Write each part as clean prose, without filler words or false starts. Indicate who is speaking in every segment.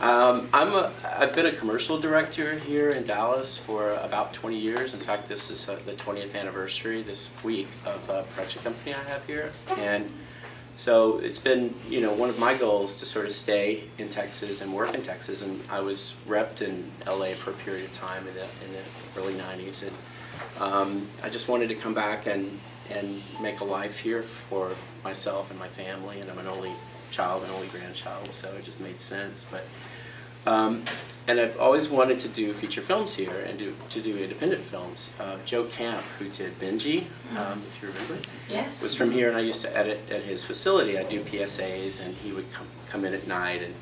Speaker 1: I've been a commercial director here in Dallas for about 20 years. In fact, this is the 20th anniversary this week of a production company I have here. And so it's been, one of my goals to sort of stay in Texas and work in Texas. And I was repped in LA for a period of time in the early 90s. And I just wanted to come back and make a life here for myself and my family. And I'm an only child and only grandchild, so it just made sense. But and I've always wanted to do feature films here and to do independent films. Joe Camp, who did Benji, if you remember,
Speaker 2: yes,
Speaker 1: was from here, and I used to edit at his facility. I'd do PSAs, and he would come in at night, and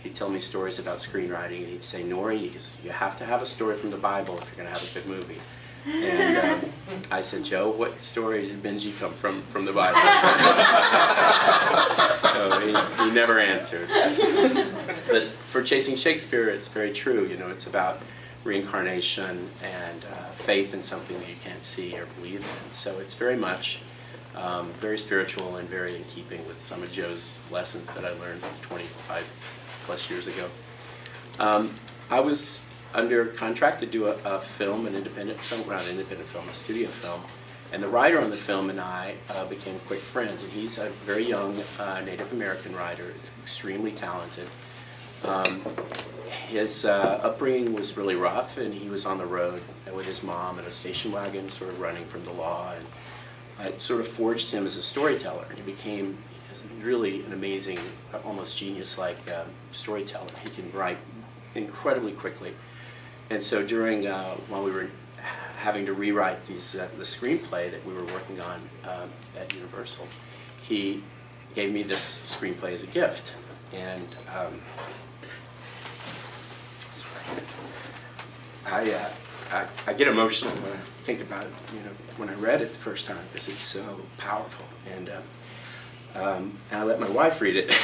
Speaker 1: he'd tell me stories about screenwriting, and he'd say, Norry, you have to have a story from the Bible if you're going to have a good movie. And I said, Joe, what story did Benji come from the Bible? So he never answered. But for Chasing Shakespeare, it's very true. It's about reincarnation and faith in something that you can't see or believe in. So it's very much very spiritual and very in keeping with some of Joe's lessons that I learned 25 plus years ago. I was under contract to do a film, an independent film, not an independent film, a studio film. And the writer on the film and I became quick friends. And he's a very young Native American writer. He's extremely talented. His upbringing was really rough, and he was on the road with his mom in a station wagon, sort of running from the law. And I sort of forged him as a storyteller. And he became really an amazing, almost genius-like storyteller. He can write incredibly quickly. And so during, while we were having to rewrite the screenplay that we were working on at Universal, he gave me this screenplay as a gift. And I get emotional when I think about it, when I read it the first time, because it's so powerful. And I let my wife read it.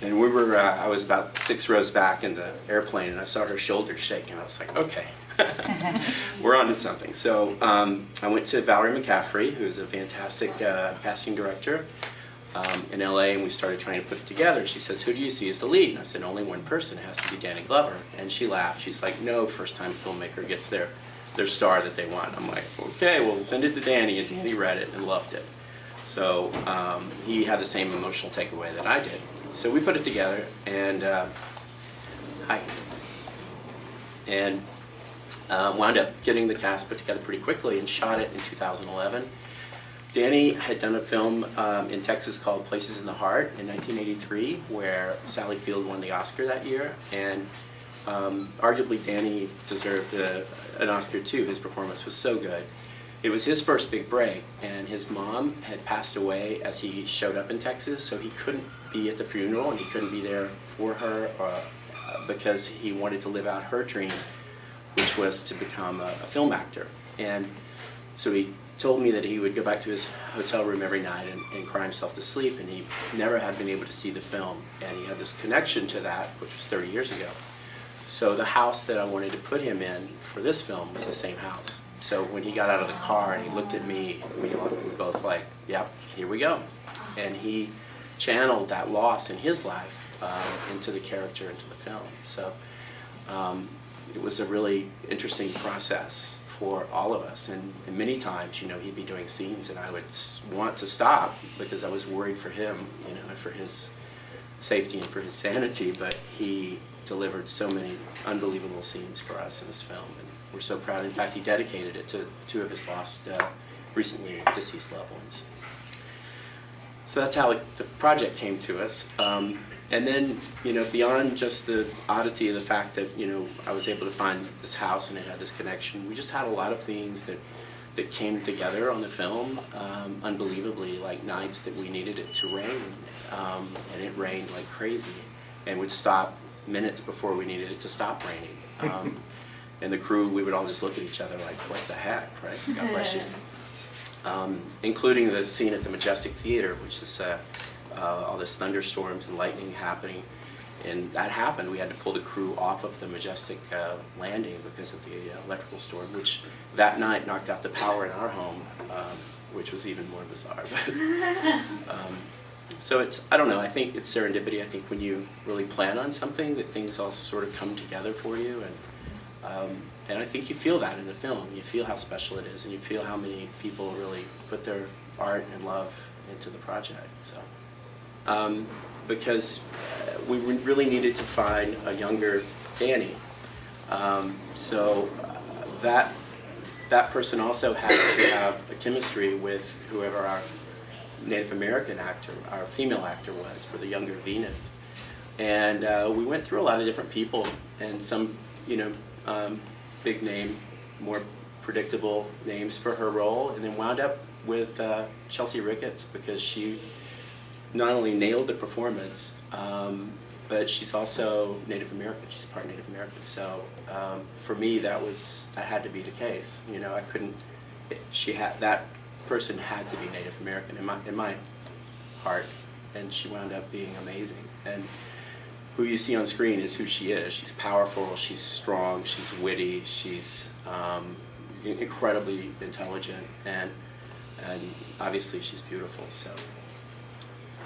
Speaker 1: And we were, I was about 6 rows back in the airplane, and I saw her shoulders shake, and I was like, okay, we're on to something. So I went to Valerie McCaffrey, who's a fantastic casting director in LA, and we started trying to put it together. She says, who do you see as the lead? And I said, only one person, it has to be Danny Glover. And she laughed. She's like, no first-time filmmaker gets their star that they want. I'm like, okay, well, send it to Danny. And Danny read it and loved it. So he had the same emotional takeaway that I did. So we put it together, and wound up getting the cast put together pretty quickly and shot it in 2011. Danny had done a film in Texas called Places in the Heart in 1983, where Sally Field won the Oscar that year, and arguably Danny deserved an Oscar too. His performance was so good. It was his first big break, and his mom had passed away as he showed up in Texas, so he couldn't be at the funeral, and he couldn't be there for her because he wanted to live out her dream, which was to become a film actor. And so he told me that he would go back to his hotel room every night and cry himself to sleep, and he never had been able to see the film. And he had this connection to that, which was 30 years ago. So the house that I wanted to put him in for this film was the same house. So when he got out of the car and he looked at me, we were both like, yep, here we go. And he channeled that loss in his life into the character, into the film. So it was a really interesting process for all of us. And many times, he'd be doing scenes and I would want to stop because I was worried for him, and for his safety and for his sanity. But he delivered so many unbelievable scenes for us in this film. And we're so proud. In fact, he dedicated it to 2 of his lost, recently deceased loved ones. So that's how the project came to us. And then, beyond just the oddity of the fact that, I was able to find this house and it had this connection, we just had a lot of things that came together on the film, unbelievably, like nights that we needed it to rain. And it rained like crazy and would stop minutes before we needed it to stop raining. And the crew, we would all just look at each other like, what the heck, right? God bless you. Including the scene at the Majestic Theater, which is all this thunderstorms and lightning happening. And that happened. We had to pull the crew off of the Majestic landing because of the electrical storm, which that night knocked out the power in our home, which was even more bizarre. So it's, I don't know, I think it's serendipity. I think when you really plan on something, that things all sort of come together for you, and I think you feel that in the film. You feel how special it is, and you feel how many people really put their art and love into the project. So, because we really needed to find a younger Danny. That person also had to have a chemistry with whoever our Native American actor, our female actor was for the younger Venus. And we went through a lot of different people, and some, big name, more predictable names for her role, and then wound up with Chelsea Ricketts, because she not only nailed the performance, but she's also Native American. She's part Native American. So for me, that had to be the case. I couldn't. That person had to be Native American in my heart, and she wound up being amazing. And who you see on screen is who she is. She's powerful. She's strong. She's witty. She's incredibly intelligent, and obviously she's beautiful. So.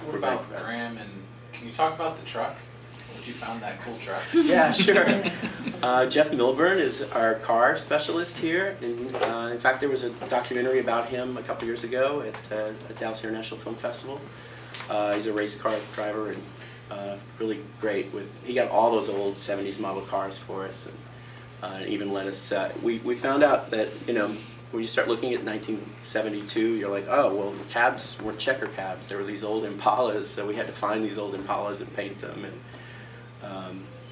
Speaker 2: What about Graham, and can you talk about the truck? You found that cool truck?
Speaker 1: Yeah, sure. Jeff Milburn is our car specialist here. And, in fact, there was a documentary about him a couple years ago at Dallas International Film Festival. He's a race car driver, and really great. He got all those old 70s model cars for us, and even let us. We found out that when you start looking at 1972, you're like, oh, well, the cabs weren't checker cabs. There were these old Impalas, so we had to find these old Impalas and paint them. And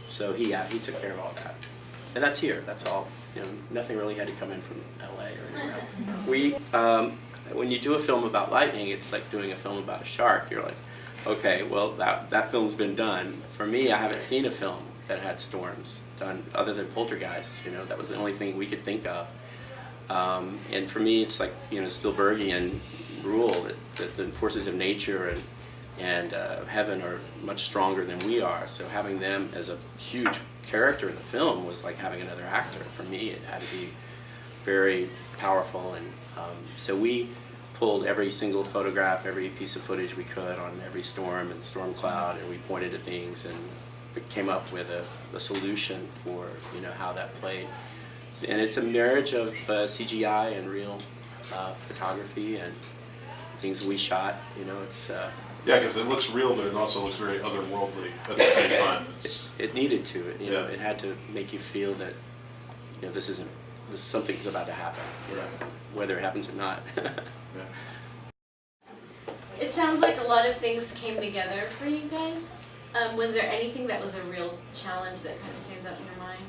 Speaker 1: so he took care of all that. And that's here, that's all. Nothing really had to come in from LA or anywhere else. When you do a film about lightning, it's like doing a film about a shark. You're like, okay, well, that film's been done. For me, I haven't seen a film that had storms done other than Poltergeist. That was the only thing we could think of. And for me, it's like, Spielbergian rule that the forces of nature and heaven are much stronger than we are. So having them as a huge character in the film was like having another actor. For me, it had to be very powerful. And so we pulled every single photograph, every piece of footage we could on every storm and storm cloud, and we pointed at things and came up with a solution for how that played. And it's a marriage of CGI and real photography and things we shot. It's
Speaker 3: yeah, because it looks real, but it also looks very otherworldly at the same time.
Speaker 1: It needed to. It had to make you feel that something's about to happen. Whether it happens or not.
Speaker 3: Yeah.
Speaker 4: It sounds like a lot of things came together for you guys. Was there anything that was a real challenge that kind of stands out in your mind?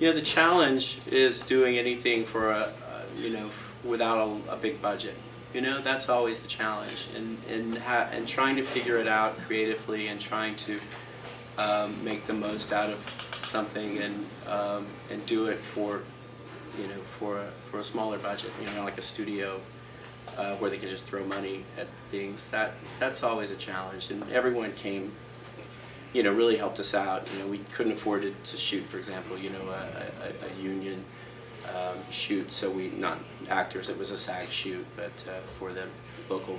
Speaker 1: The challenge is doing anything for without a big budget. That's always the challenge, and trying to figure it out creatively, and trying to make the most out of something, and do it for a smaller budget. Like a studio where they can just throw money at things. That's always a challenge, and everyone came. Really helped us out. We couldn't afford to shoot, for example, a union shoot, so not actors, it was a SAG shoot, but for the local,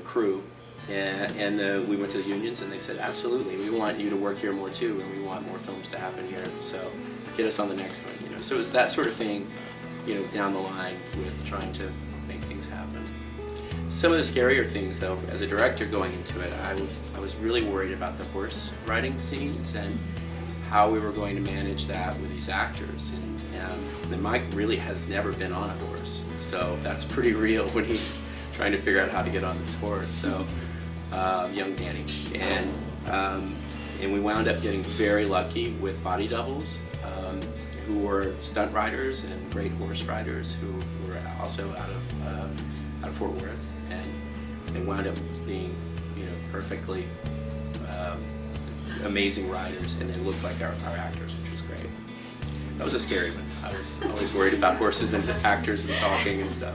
Speaker 1: crew. And we went to the unions, and they said, absolutely, we want you to work here more too, and we want more films to happen here, so get us on the next one. So it's that sort of thing, down the line with trying to make things happen. Some of the scarier things, though, as a director going into it, I was really worried about the horse riding scenes and how we were going to manage that with these actors. And Mike really has never been on a horse, so that's pretty real when he's trying to figure out how to get on this horse. So, young Danny, and we wound up getting very lucky with body doubles who were stunt riders and great horse riders who were also out of Fort Worth. And they wound up being, perfectly amazing riders, and they looked like our actors, which was great. That was a scary one. I was always worried about horses and actors and talking and stuff.